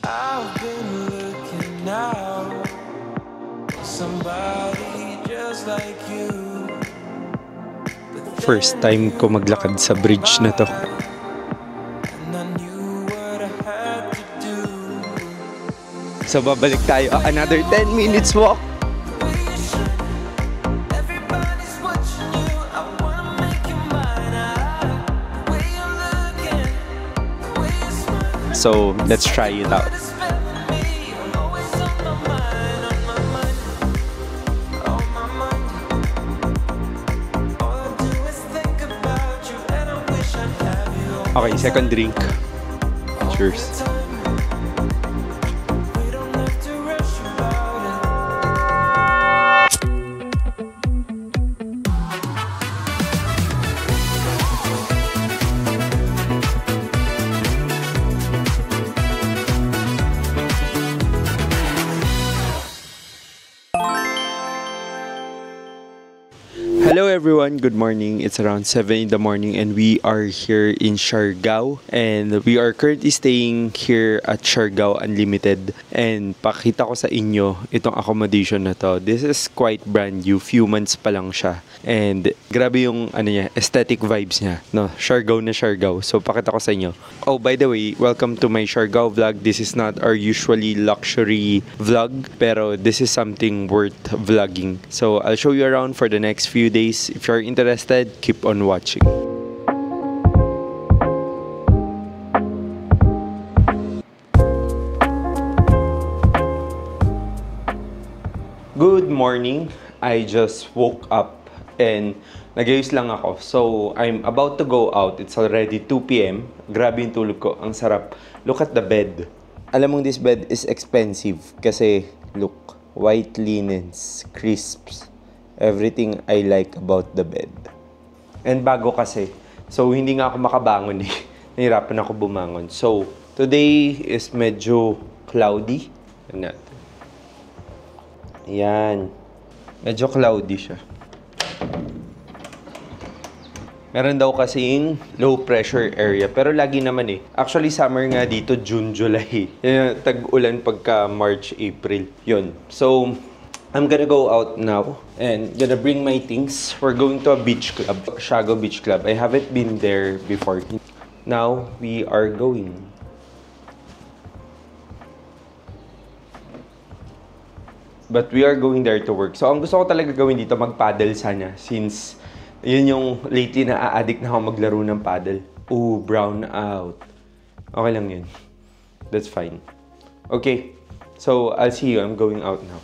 I've been looking now, somebody just like you. First time ko maglakad sa bridge na to. So babalik tayo, another 10 minutes walk. So let's try it out. Okay, second drink. Cheers. Hello everyone, good morning. It's around 7 in the morning and we are here in Siargao and we are currently staying here at Siargao Unlimited and pakita ko sa inyo itong accommodation na to. This is quite brand new, few months pa lang siya and grabe yung aesthetic vibes niya, no? Siargao na Siargao. So pakita ko sa inyo. Oh, by the way, welcome to my Siargao vlog. This is not our usually luxury vlog pero this is something worth vlogging. So I'll show you around for the next few days. If you're interested, keep on watching. Good morning. I just woke up and nag-ayos lang ako. So, I'm about to go out. It's already 2 p.m. Grabe yung tulog ko. Ang sarap. Look at the bed. Alam mong this bed is expensive kasi look, white linens, crisps. Everything I like about the bed. And bago kasi. So, hindi nga ako makabangon eh. Nahirapan ako bumangon. So, today is medyo cloudy. Ayan. Medyo cloudy siya. Meron daw kasing low pressure area. Pero lagi naman eh. Actually, summer nga dito, June, July. Tag-ulan pagka March, April. Yun. So, I'm gonna go out now and gonna bring my things. We're going to a beach club, Siargao Beach Club. I haven't been there before. Now, we are going. But we are going there to work. So, ang gusto ko talaga gawin dito, mag-paddle sana. Since, yun yung lately na-addict na ako maglaro ng paddle. Ooh, brown out. Okay lang yun. That's fine. Okay. So, I'll see you. I'm going out now.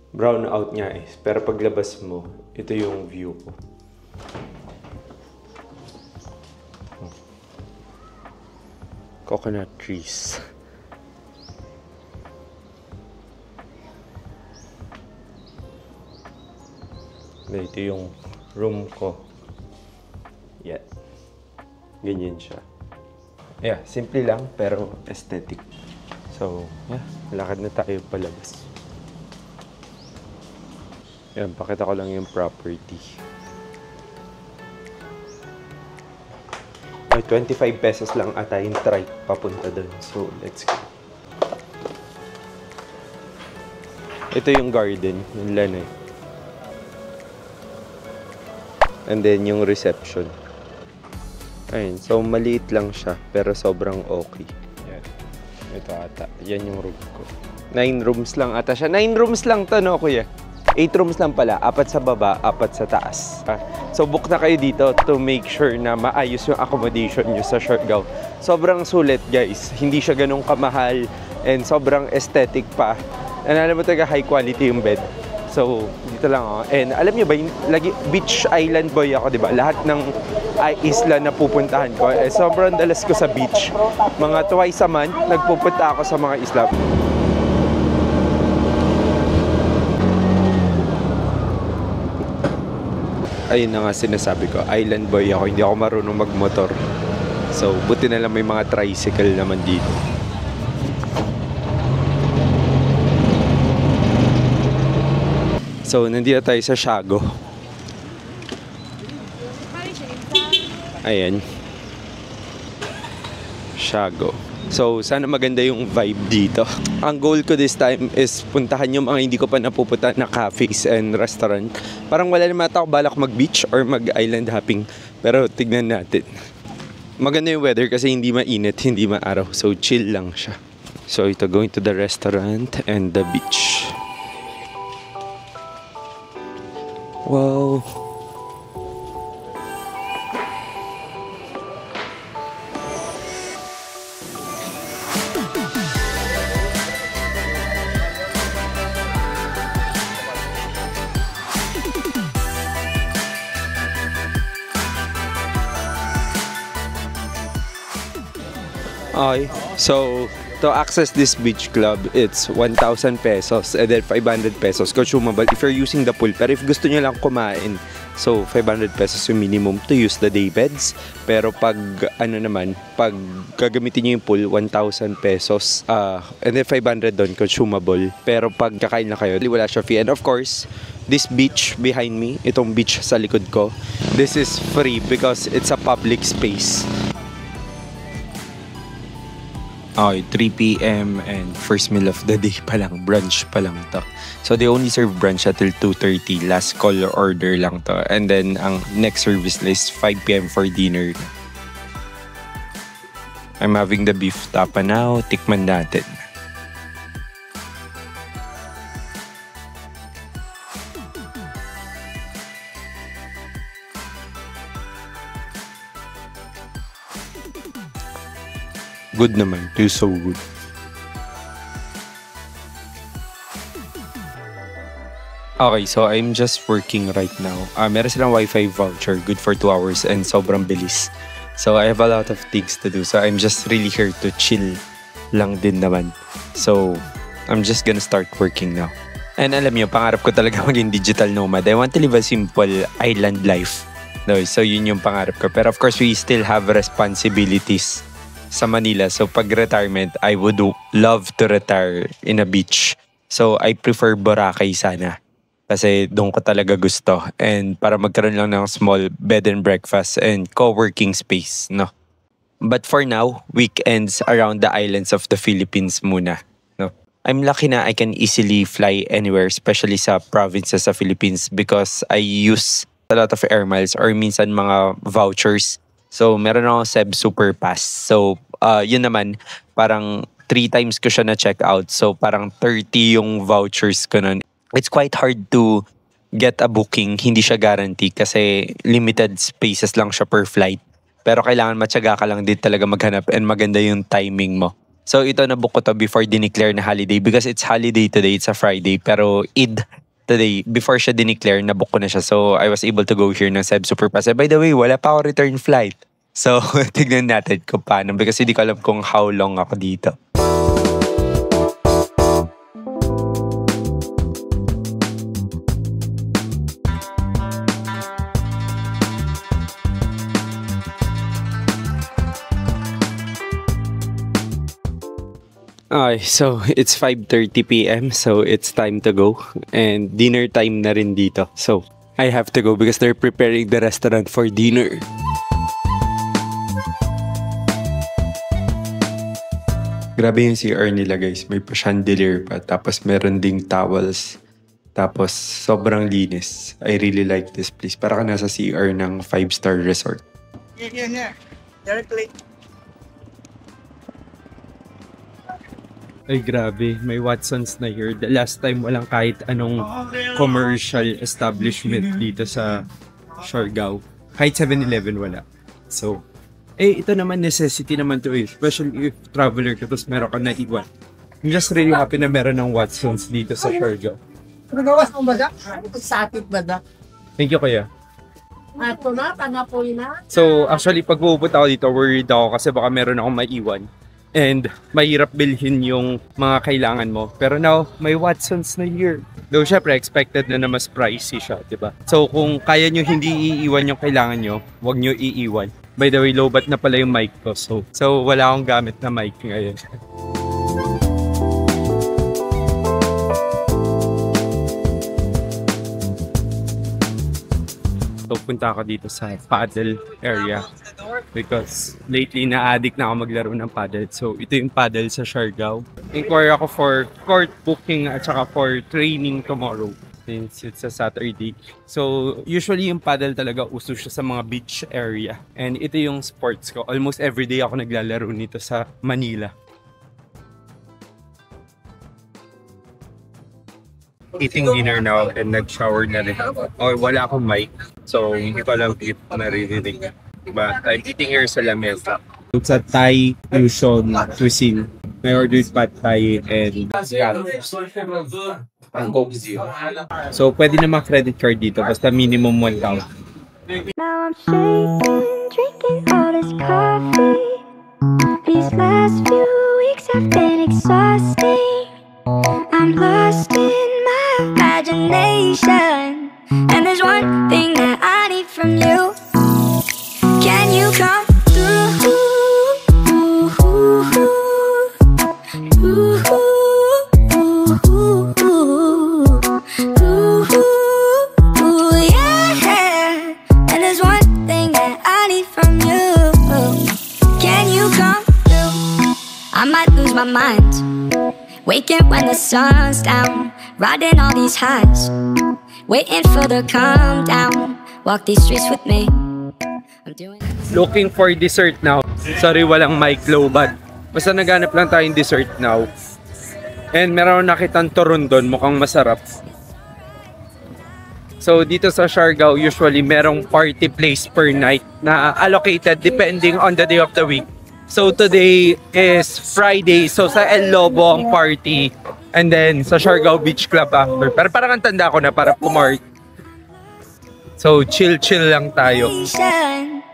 Brown out niya eh. Pero paglabas mo, ito yung view ko. Coconut trees. Ito yung room ko. Yeah. Ganyan siya. Yeah, simple lang pero aesthetic. So, yeah. Lakad na tayo palabas. Yan, pakita ko lang yung property. May 25 pesos lang ata yung trike papunta doon. So, let's go. Ito yung garden, yung lanay. And then yung reception. Ayun, so maliit lang siya, pero sobrang okay. Yan. Ito ata, yan yung room ko. 9 rooms lang ata siya. 9 rooms lang to, no, kuya? 8 rooms lang pala, 4 sa baba, 4 sa taas. So book na kayo dito to make sure na maayos yung accommodation nyo sa Siargao. Sobrang sulit guys, hindi siya ganun kamahal and sobrang aesthetic pa. And alam mo talaga high quality yung bed. So dito lang ako. And alam nyo ba, lagi beach island boy ako, diba? Lahat ng isla na pupuntahan ko, sobrang dalas ko sa beach. Mga twice a month, nagpupunta ako sa mga isla. Ayun na nga sinasabi ko, island boy ako, hindi ako marunong magmotor. So, buti na lang may mga tricycle naman dito. So, nandito tayo sa Siargao. Ayan. Siargao. So, sana maganda yung vibe dito. Ang goal ko this time is puntahan yung mga hindi ko pa napupunta na cafes and restaurant. Parang wala naman ako balak mag-beach or mag-island hopping. Pero tignan natin. Maganda yung weather kasi hindi mainit, hindi maaraw. So, chill lang siya. So, ito going to the restaurant and the beach. Wow. Okay, so to access this beach club, it's 1,000 pesos and then 500 pesos consumable if you're using the pool. Pero if gusto nyo lang kumain, so 500 pesos yung minimum to use the day beds. Pero pag ano naman, pag gagamitin nyo yung pool, 1,000 pesos and then 500 doon consumable. Pero pag kakain na kayo, wala siya fee. And of course, this beach behind me, itong beach sa likod ko, this is free because it's a public space. Okay, 3 p.m. and first meal of the day pa lang, brunch pa lang to. So they only serve brunch until 2:30, last call order lang to. And then ang next service is 5 p.m. for dinner. I'm having the beef tapa now, tikman natin. Good naman. Feels so good. Okay, so I'm just working right now. Meron silang Wi-Fi voucher, good for 2 hours and sobrang bilis. So I have a lot of things to do. So I'm just really here to chill lang din naman. So I'm just gonna start working now. And alam niyo, pangarap ko talaga maging digital nomad. I want to live a simple island life. No, so yun yung pangarap ko. Pero of course, we still have responsibilities sa Manila. So pag retirement, I would love to retire in a beach. So I prefer Boracay sana. Kasi doon ko talaga gusto. And para magkaroon lang ng small bed and breakfast and co-working space, no? But for now, weekends around the islands of the Philippines muna, no? I'm lucky na I can easily fly anywhere, especially sa provinces sa Philippines because I use a lot of air miles or minsan mga vouchers. So, meron ako Seb Super Pass. So, yun naman, parang 3 times ko siya na-check out. So, parang 30 yung vouchers ko nun. It's quite hard to get a booking. Hindi siya guarantee kasi limited spaces lang siya per flight. Pero kailangan matyaga ka lang din talaga maghanap and maganda yung timing mo. So, ito na-book ko to before dineclare na holiday because it's holiday today. It's a Friday. Pero Eid today, before siya dineclare, nabook ko na siya. So, I was able to go here ng Seb Super Pass. By the way, wala pa ako return flight. So, tignan natin kung paano because hindi ko alam kung how long ako dito. Okay, so it's 5:30 p.m. So it's time to go. And dinner time na rin dito. So I have to go because they're preparing the restaurant for dinner. Grabe yung CR nila guys. May pa-chandelier pa. Tapos meron ding towels. Tapos sobrang linis. I really like this place. Para ka nasa CR ng 5-star resort. Yeah. Directly. Ay grabe, may Watsons na here. The last time walang kahit anong commercial establishment dito sa Siargao. Kahit 7-Eleven wala. So, ito naman necessity naman to especially if traveler ka tapos meron ka na iwan. I'm just really happy na meron ng Watsons dito sa Siargao. Nagawas mo ba da? Sakit ba da? Thank you kuya. Ato na, tanapoy na. So, actually pag pupunta ako dito, worried ako kasi baka meron akong maiwan. And mahirap bilhin yung mga kailangan mo. Pero now, may Watsons na here. Though syempre, expected na mas pricey siya, diba? So kung kaya nyo hindi iiwan yung kailangan nyo, huwag nyo iiwan. By the way, lowbat na pala yung mic ko. So wala akong gamit na mic ngayon. So punta ako dito sa paddle area. because lately na-addict na ako maglaro ng paddle. So, ito yung paddle sa Siargao. Inquire ako for court booking at saka for training tomorrow since it's a Saturday. So, usually yung paddle talaga uso siya sa mga beach area. And ito yung sports ko. Almost everyday ako naglalaro nito sa Manila. Eating dinner now and nag-shower na rin ako. Oh, wala akong mic. So, hindi ko alam if naririnig. But I'm eating here sa Lamesa. It's a Thai fusion cuisine. I ordered pad Thai and ang Coke Zero. So, pwede naman credit card dito. Basta minimum 1,000. Now I'm shaking, drinking all this coffee. These last few weeks have been exhausting. I'm lost in my imagination, and there's one thing that I need from you. Can you come through? Yeah. And there's one thing that I need from you. Can you come through? I might lose my mind, waking when the sun's down, riding all these highs, waiting for the calm down. Walk these streets with me. I'm doing it. Looking for dessert now. Sorry, walang mic low, but basta naghanap lang tayong dessert now. And meron nakitang turon doon, mukhang masarap. So dito sa Siargao, usually merong party place per night na allocated depending on the day of the week. So today is Friday, so sa El Lobo ang party. And then sa Siargao Beach Club after. Pero parang ang tanda ko na para kumart. So chill-chill lang tayo.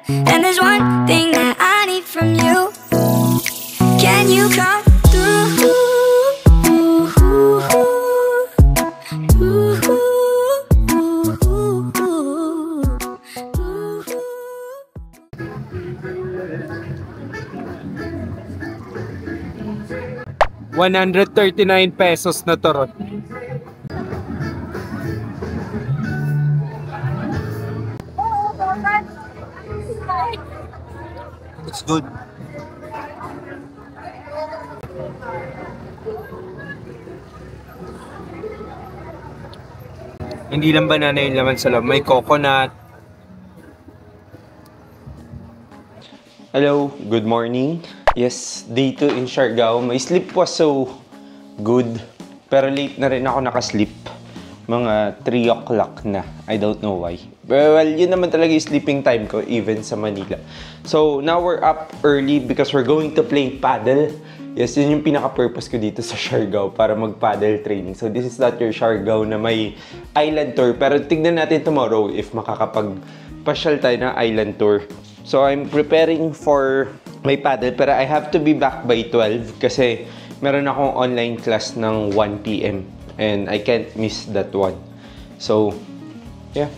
And there's one thing that I need from you. Can you come through? 139 pesos na turon. It's good. Hindi lang banana yung laman sa loob. May coconut. Hello, good morning. Yes, day 2 in Siargao. My sleep was so good. Pero late na rin ako nakasleep. Mga 3 o'clock na. I don't know why. Well, yun naman talaga yung sleeping time ko, even sa Manila. So, now we're up early because we're going to play paddle. Yes, yun yung pinaka-purpose ko dito sa Siargao, para mag-paddle training. So, this is not your Siargao na may island tour. Pero tignan natin tomorrow if makakapag-pasyal tayo ng island tour. So, I'm preparing for my paddle, pero I have to be back by 12 kasi meron akong online class ng 1 PM. And I can't miss that one. So, yeah.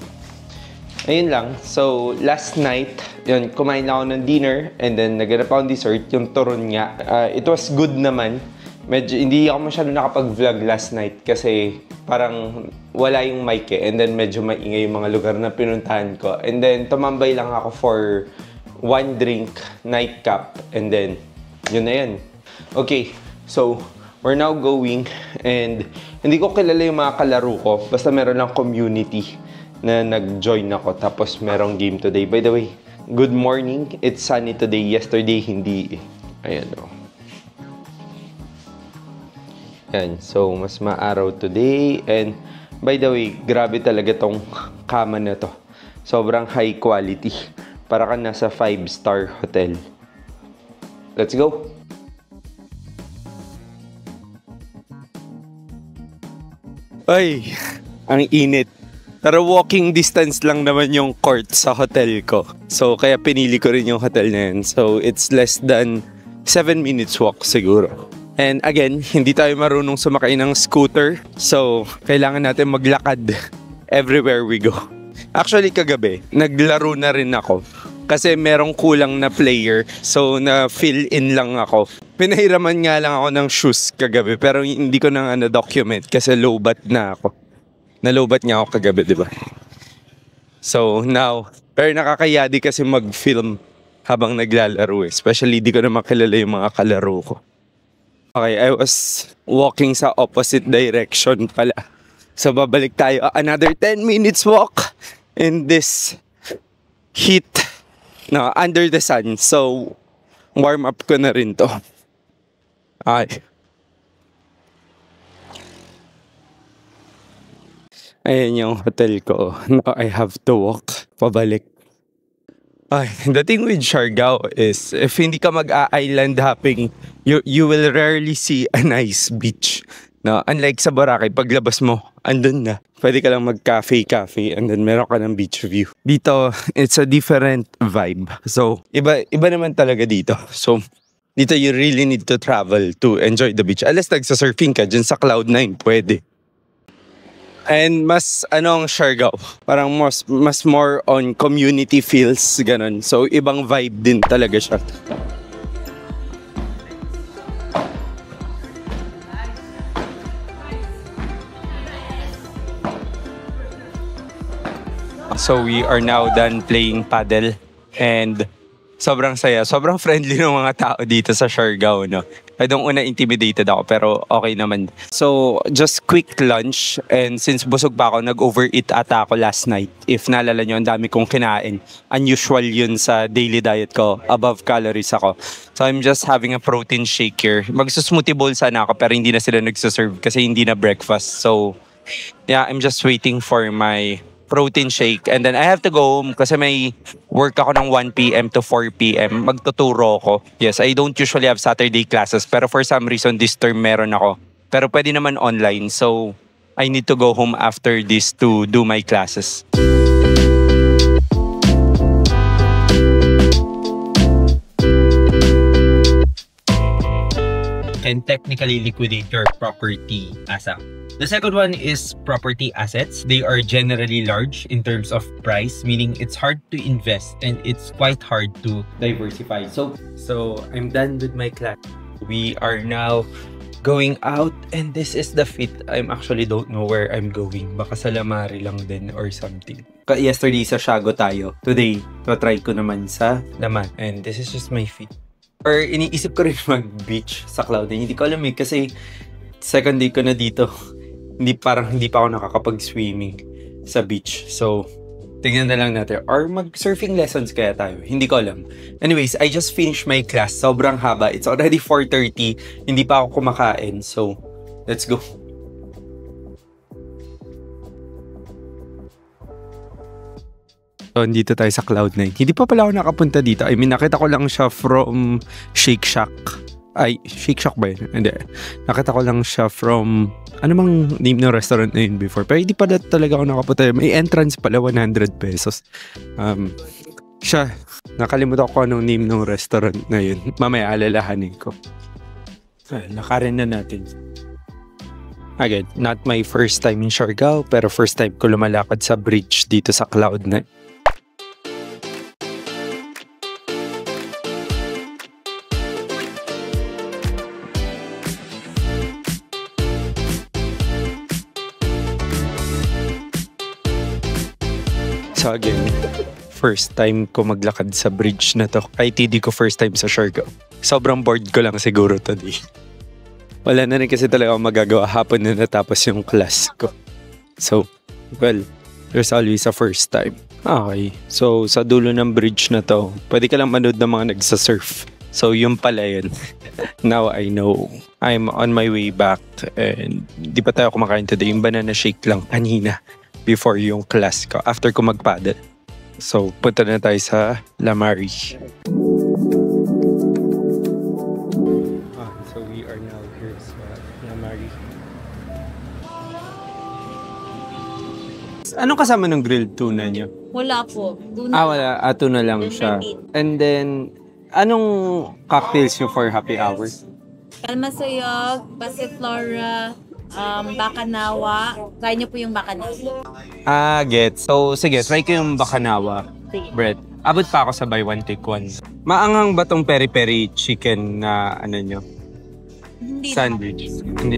Ayun lang. So, last night, yun, kumain ako ng dinner and then naganap akong dessert, yung turon nga. It was good naman. Medyo, hindi ako masyado nakapag-vlog last night kasi parang wala yung mic eh. And then medyo maingay yung mga lugar na pinuntahan ko. And then, tumambay lang ako for 1 drink, nightcap, and then, yun na yan. Okay, so, we're now going and hindi ko kilala yung mga kalaro ko. Basta meron lang community na nag-join ako. Tapos merong game today. By the way, good morning. It's sunny today. Yesterday, hindi eh. Ayan o. Ayan. So, mas maaraw today. And by the way, grabe talaga tong kama na to. Sobrang high quality. Para ka nasa 5-star hotel. Let's go! Ay, ang init. Pero walking distance lang naman yung court sa hotel ko. So, kaya pinili ko rin yung hotel na yun. So, it's less than 7 minutes walk siguro. And again, hindi tayo marunong sumakay ng scooter. So, kailangan natin maglakad everywhere we go. Actually, kagabi, naglaro na rin ako. Kasi merong kulang na player. So, na-fill in lang ako. Pinahiraman nga lang ako ng shoes kagabi. Pero hindi ko nang document kasi lowbat na ako. Nalowbat niya ako kagabi, di ba? So, now, pero nakakayadi kasi mag-film habang naglalaro eh. Especially di ko na makilala yung mga kalaro ko. Okay, I was walking sa opposite direction pala. So babalik tayo. Another 10 minutes walk in this heat. No, under the sun. So warm up ko na rin to. Okay. Ayan yung hotel ko. Now I have to walk pabalik. Ay, the thing with Siargao is if hindi ka mag-island hopping, you will rarely see a nice beach. No, unlike sa Boracay, paglabas mo, andun na. Pwede ka lang mag-cafe and then meron ka ng beach view. Dito, it's a different vibe. So, iba naman talaga dito. So, dito you really need to travel to enjoy the beach. Unless nagsasurfing ka, dyan sa Cloud9, pwede. And mas ang Siargao, parang mas more on community feels, ganun. So ibang vibe din talaga siya. So we are now done playing paddle and sobrang saya, sobrang friendly ng mga tao dito sa Siargao, no? I don't wanna intimidated ako pero okay naman. So, just quick lunch and since busog pa ako, nag-overeat ata ako last night. If naalala nyo, ang dami kong kinain. Unusual yun sa daily diet ko. Above calories ako. So, I'm just having a protein shake here. Magsusmoothie bowl sana ako pero hindi na sila nagsaserve kasi hindi na breakfast. So, yeah, I'm just waiting for my protein shake. And then I have to go home kasi may work ako ng 1 p.m. to 4 p.m. Magtuturo ako. Yes, I don't usually have Saturday classes pero for some reason this term meron ako. Pero pwede naman online. So, I need to go home after this to do my classes. And technically liquidate your property ASAP. The second one is property assets. They are generally large in terms of price, meaning it's hard to invest and it's quite hard to diversify. So I'm done with my class. We are now going out and this is the fit. I'm actually don't know where I'm going. Baka sa Lamari lang din or something. Yesterday sa Siago tayo. Today, try ko naman sa Laman. And this is just my fit. Or iniisip ko rin mag-beach sa Cloud9. Hindi ko alam kasi second day ko na dito. Hindi pa ako nakakapag-swimming sa beach. So, tingnan na lang natin. Or mag-surfing lessons kaya tayo. Hindi ko alam. Anyways, I just finished my class. Sobrang haba. It's already 4:30. Hindi pa ako kumakain. So, let's go. So, dito tayo sa Cloud9. Hindi pa pala ako nakapunta dito. I mean, nakita ko lang siya from Shake Shack. Ay, Shake Shack ba yun? Hindi. Nakita ko lang siya from ano mang name ng restaurant na yun before. Pero hindi pa talaga ako nakapunta. May entrance pala, 100 pesos. Siya, nakalimutan ko anong name ng restaurant na yun. Mamaya alalahanin ko. Lakarin na natin. Again, not my first time in Siargao, pero first time ko lumalakad sa bridge dito sa Cloud9. So again, first time ko maglakad sa bridge na to. ITD ko first time sa Siargao. Sobrang bored ko lang siguro today. Wala na rin kasi talaga ako magagawa. Hapon na natapos yung class ko. So, well, there's always a first time. Okay, so sa dulo ng bridge na to, pwede ka lang manood ng mga nagsasurf. So yun pala yun. Now I know. I'm on my way back and di pa tayo kumakain today. Yung banana shake lang kanina before yung class ko, after ko mag-paddle. So, punta na tayo sa Lamari. So, we are now here sa Lamari. Anong kasama ng grilled tuna niyo? Wala po. Tuna. Wala. Tuna lang siya. And then, anong cocktails niyo for happy hours? Kalmasayog, Passiflora, Bacanawa. Try niyo po yung Bacanawa. Get. So, sige, try ko yung Bacanawa bread. Abot pa ako sa buy one take one. Maangang ba tong peri-peri chicken na ano nyo? Hindi sandwich? Hindi.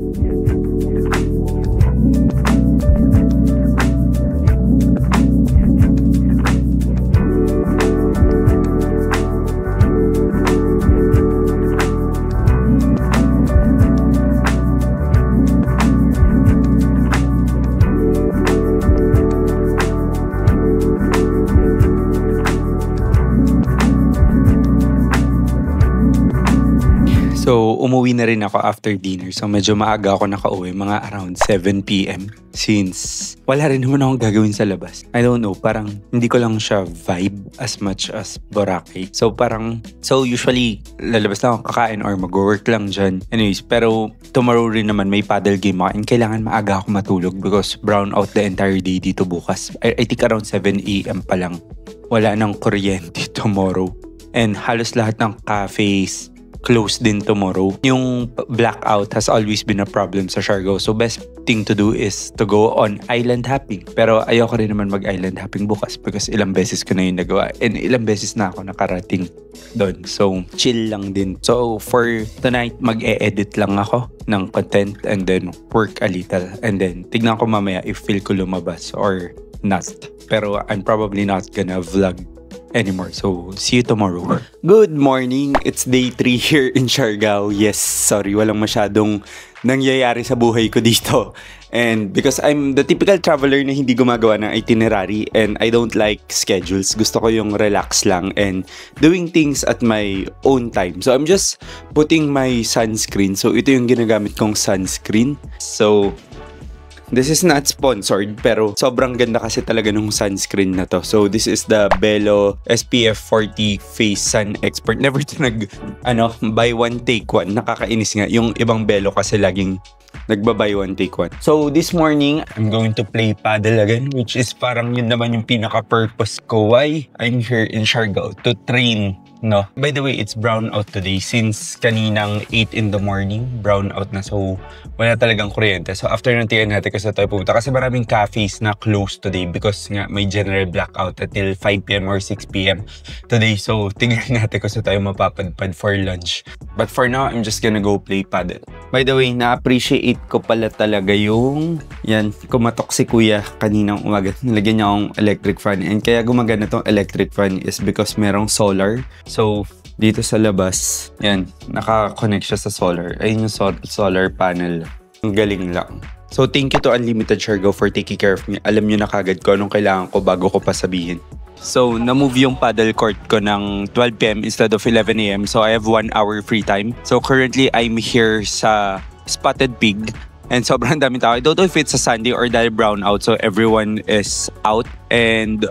umuwi na rin ako after dinner. So, medyo maaga ako nakauwi, mga around 7 p.m. Since wala rin naman akong gagawin sa labas. I don't know, parang hindi ko lang siya vibe as much as Boracay. So, usually, lalabas lang ako kakain or mag-work lang dyan. Anyways, pero tomorrow rin naman may paddle game ako and kailangan maaga ako matulog because brown out the entire day dito bukas. I think around 7 a.m. pa lang. Wala nang kuryente tomorrow. And halos lahat ng cafes closed din tomorrow. Yung blackout has always been a problem sa Siargao. So best thing to do is to go on island hopping. Pero ayoko rin naman mag-island hopping bukas because ilang beses ko na yung nagawa. And ilang beses na ako nakarating doon. So chill lang din. So for tonight, mag-e-edit lang ako ng content and then work a little. And then tignan ko mamaya if feel ko lumabas or not. Pero I'm probably not gonna vlog anymore. So, see you tomorrow. Good morning! It's day 3 here in Siargao. Yes, sorry, walang masyadong nangyayari sa buhay ko dito. And because I'm the typical traveler na hindi gumagawa ng itinerary and I don't like schedules. Gusto ko yung relax lang and doing things at my own time. So, I'm just putting my sunscreen. So, ito yung ginagamit kong sunscreen. So, this is not sponsored pero sobrang ganda kasi talaga ng sunscreen na to. So this is the Belo SPF 40 Face Sun Expert. Never to buy one take one. Nakakainis nga yung ibang Belo kasi laging nagba-buy one take one. So this morning, I'm going to play paddle again, which is parang yun naman yung pinaka-purpose ko why I'm here in Siargao, to train. No. By the way, it's brown out today since kaninang 8 in the morning, brown out na. So, wala talagang kuryente. So, after nung tiyan natin kasi tayo pumunta. Kasi maraming cafes na closed today because nga may general blackout until 5 p.m. or 6 p.m. today. So, tingnan natin kasi tayo mapapadpad for lunch. But for now, I'm just gonna go play paddle. By the way, na-appreciate ko pala talaga yung kumatok si kuya kaninang umaga. Nilagyan niya akong electric fan. And kaya gumagana tong electric fan is because merong solar. So, dito sa labas, naka-connect siya sa solar. Ayun yung solar panel. Ang galing lang. So, thank you to Unlimited Siargao for taking care of me. Alam nyo na kagad ko anong kailangan ko bago ko pa sabihin. So, na-move yung paddle court ko ng 12 p.m. instead of 11 a.m. So, I have 1 hour free time. So, currently, I'm here sa Spotted Pig. And sobrang daming tao. I don't know if it's a Sunday or dahil brown out. So, everyone is out. And,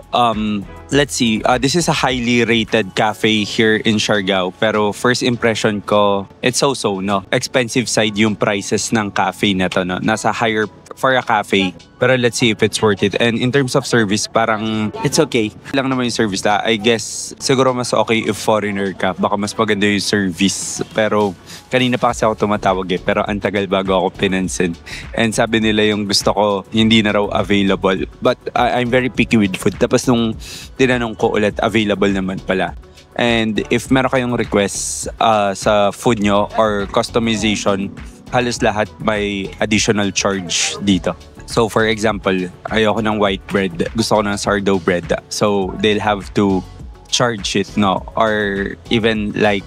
let's see. This is a highly rated cafe here in Siargao. Pero first impression ko, it's so-so, no? Expensive side yung prices ng cafe na to, no? Nasa higher for a cafe. Pero let's see if it's worth it. And in terms of service, parang it's okay. Lang naman yung service na. I guess, siguro mas okay if foreigner ka. Baka mas maganda yung service. Pero kanina pa kasi ako tumatawag Pero ang tagal bago ako pinansin. And sabi nila yung gusto ko, hindi na raw available. But I'm very picky with food. Tapos nung tinanong ko ulit, available naman pala. And if meron kayong request sa food nyo or customization, halos lahat may additional charge dito. So for example, ayoko ng white bread, gusto ko ng sourdough bread. So they'll have to charge it, no? Or even like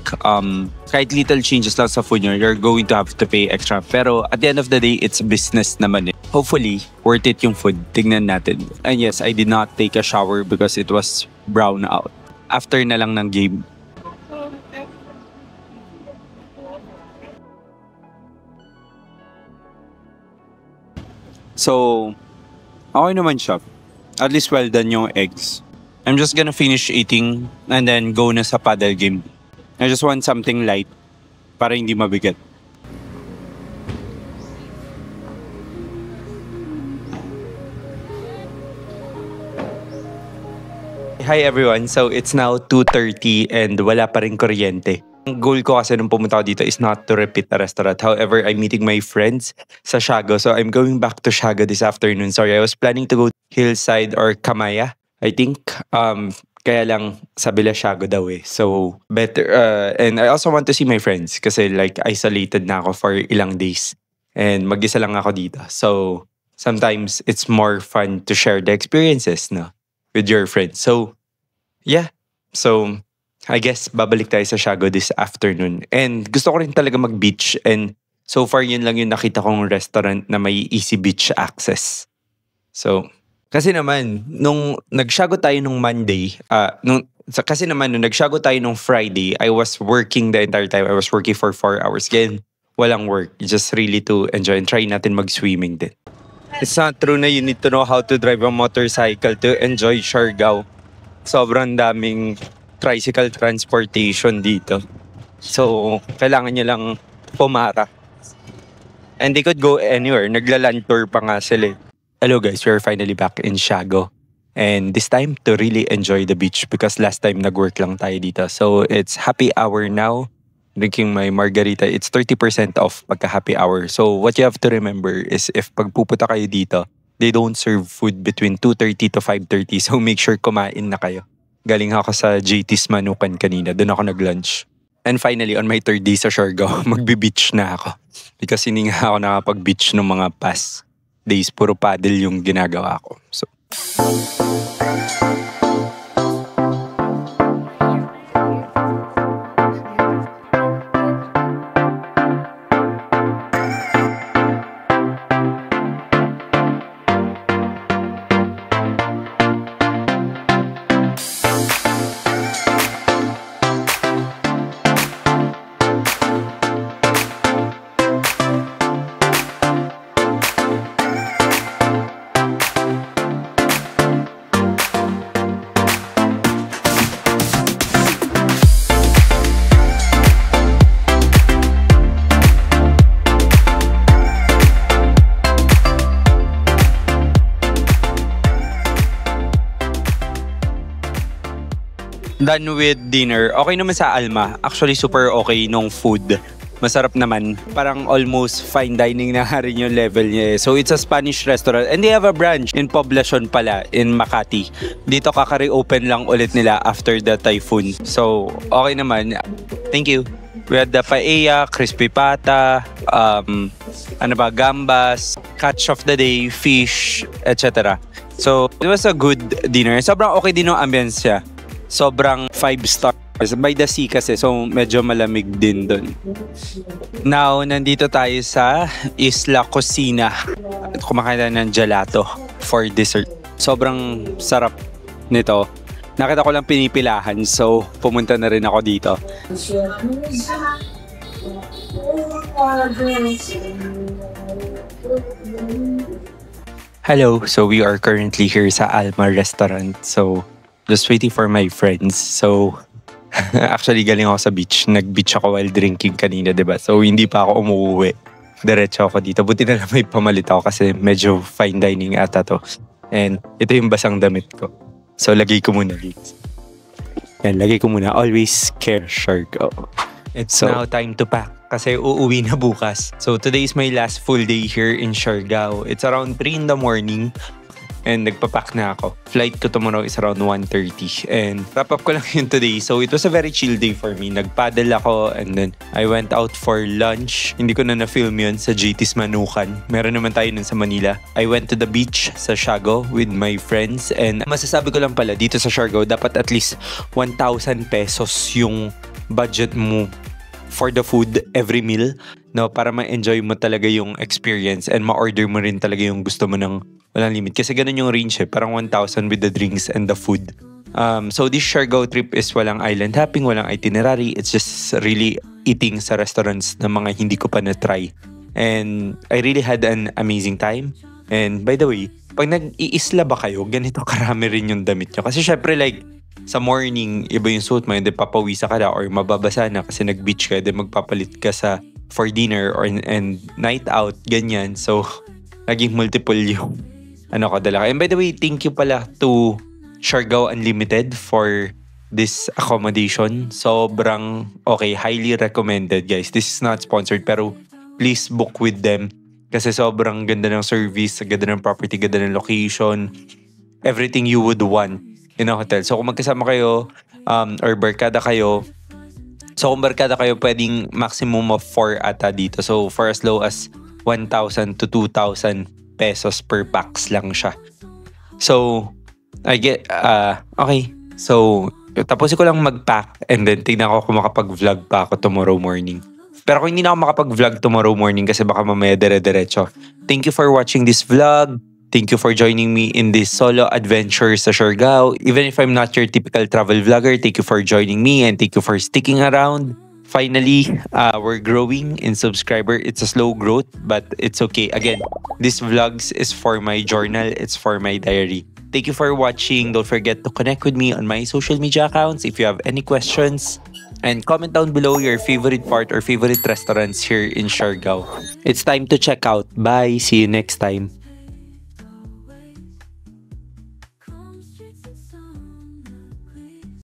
kahit little changes lang sa food nyo, you're going to have to pay extra. Pero at the end of the day, it's business naman. Hopefully, worth it yung food. Tignan natin. And yes, I did not take a shower because it was brown out. After na lang ng game. So, okay naman siya. At least well done yung eggs. I'm just gonna finish eating and then go na sa paddle game. I just want something light para hindi mabigat. Hi everyone, so it's now 2:30 and wala pa rin kuryente. Ang goal ko kasi nung pumunta ako dito is not to repeat the restaurant. However, I'm meeting my friends sa Siargao. So I'm going back to Siargao this afternoon. Sorry, I was planning to go Hillside or Kamaya, I think. Kaya lang sabi la Siargao daw So better. And I also want to see my friends kasi like isolated na ako for ilang days. And mag-isa lang ako dito. So sometimes it's more fun to share the experiences, no? With your friends. So yeah. So I guess babalik tayo sa Siargao this afternoon. And gusto ko rin talaga mag-beach. And so far yun lang yung nakita kong restaurant na may easy beach access. So, kasi naman, nung nag-Siargao tayo nung Monday, Kasi naman, nung nag-Siargao tayo nung Friday, I was working the entire time. I was working for 4 hours. Again, walang work. Just really to enjoy and try natin mag-swimming din. It's not true na you need to know how to drive a motorcycle to enjoy Siargao. Sobrang daming tricycle transportation dito. So, kailangan nyo lang pumara. And they could go anywhere. Nagla-land tour pa nga sila. Hello guys, we're finally back in Siargao. And this time to really enjoy the beach because last time nag-work lang tayo dito. So it's happy hour now. Drinking my margarita. It's 30% off pagka happy hour. So what you have to remember is if pagpupunta kayo dito, they don't serve food between 2:30 to 5:30. So make sure kumain na kayo. Galing ako sa JT's Manukan kanina. Doon ako nag-lunch. And finally, on my 3rd day sa Siargao, magbe-beach na ako. Because hindi nga ako nakapag-beach ng mga past days. Puro paddle yung ginagawa ko. So done with dinner. Okay naman sa Alma. Actually, super okay nung food. Masarap naman. Parang almost fine dining na rin yung level niya. So, it's a Spanish restaurant. And they have a branch in Poblacion pala, in Makati. Dito kakare-open lang ulit nila after the typhoon. So, okay naman. Thank you. We had the paella, crispy pata, gambas, catch of the day, fish, etc. So, it was a good dinner. Sobrang okay din yung ambience siya. Sobrang 5 stars. By the sea kasi, so medyo malamig din doon. Now, nandito tayo sa Isla Cocina. Kumakain tayo ng gelato for dessert. Sobrang sarap nito. Nakita ko lang pinipilahan, so pumunta na rin ako dito. Hello, so we are currently here sa Alma Restaurant. So, just waiting for my friends. So, actually galing ako sa beach. Nag-beach ako while drinking kanina, diba? So, hindi pa ako umuwi. Diretso ako dito. Buti na lang may pamalit ako kasi medyo fine dining ata to. And ito yung basang damit ko. So, lagay ko muna dito. Yan, lagay ko muna. Always care, Siargao. It's now time to pack kasi uuwi na bukas. So, today is my last full day here in Siargao. It's around 3 in the morning. And nagpapack na ako. Flight ko tomorrow is around 1:30. And wrap up ko lang yun today. So it was a very chill day for me. Nagpaddle ako and then I went out for lunch. Hindi ko na na-film yun sa JT's Manukan. Meron naman tayo nun sa Manila. I went to the beach sa Siargao with my friends. And masasabi ko lang pala, dito sa Siargao, dapat at least 1,000 pesos yung budget mo for the food every meal. No, para ma-enjoy mo talaga yung experience and ma-order mo rin talaga yung gusto mo ng walang limit. Kasi ganun yung range parang 1,000 with the drinks and the food. So this Siargao trip is walang island hopping, walang itinerary. It's just really eating sa restaurants na mga hindi ko pa na-try. And I really had an amazing time. And by the way, pag nag-iisla ba kayo, ganito karami rin yung damit nyo. Kasi syempre like, sa morning, iba yung suit mo, hindi papawisa ka na or mababasa na kasi nag-beach ka, then magpapalit ka for dinner or and night out, ganyan. So, naging multiple yung kadala. And by the way, thank you pala to Siargao Unlimited for this accommodation. Sobrang okay, highly recommended guys. This is not sponsored pero please book with them kasi sobrang ganda ng service, ganda ng property, ganda ng location, everything you would want in a hotel. So kung magkasama kayo or barkada kayo, pwedeng maximum of 4 ata dito. So for as low as 1,000 to 2,000 pesos per pax lang siya. So, I get, okay. So, tapusin ko lang mag-pack and then tignan ko kung makapag-vlog pa ako tomorrow morning. Pero kung hindi na ako makapag-vlog tomorrow morning kasi baka mamaya dire-diretso. Thank you for watching this vlog. Thank you for joining me in this solo adventure sa Siargao. Even if I'm not your typical travel vlogger, thank you for joining me and thank you for sticking around. Finally, we're growing in subscriber. It's a slow growth, but it's okay. Again, this vlogs is for my journal. It's for my diary. Thank you for watching. Don't forget to connect with me on my social media accounts if you have any questions. And comment down below your favorite part or favorite restaurants here in Siargao. It's time to check out. Bye. See you next time.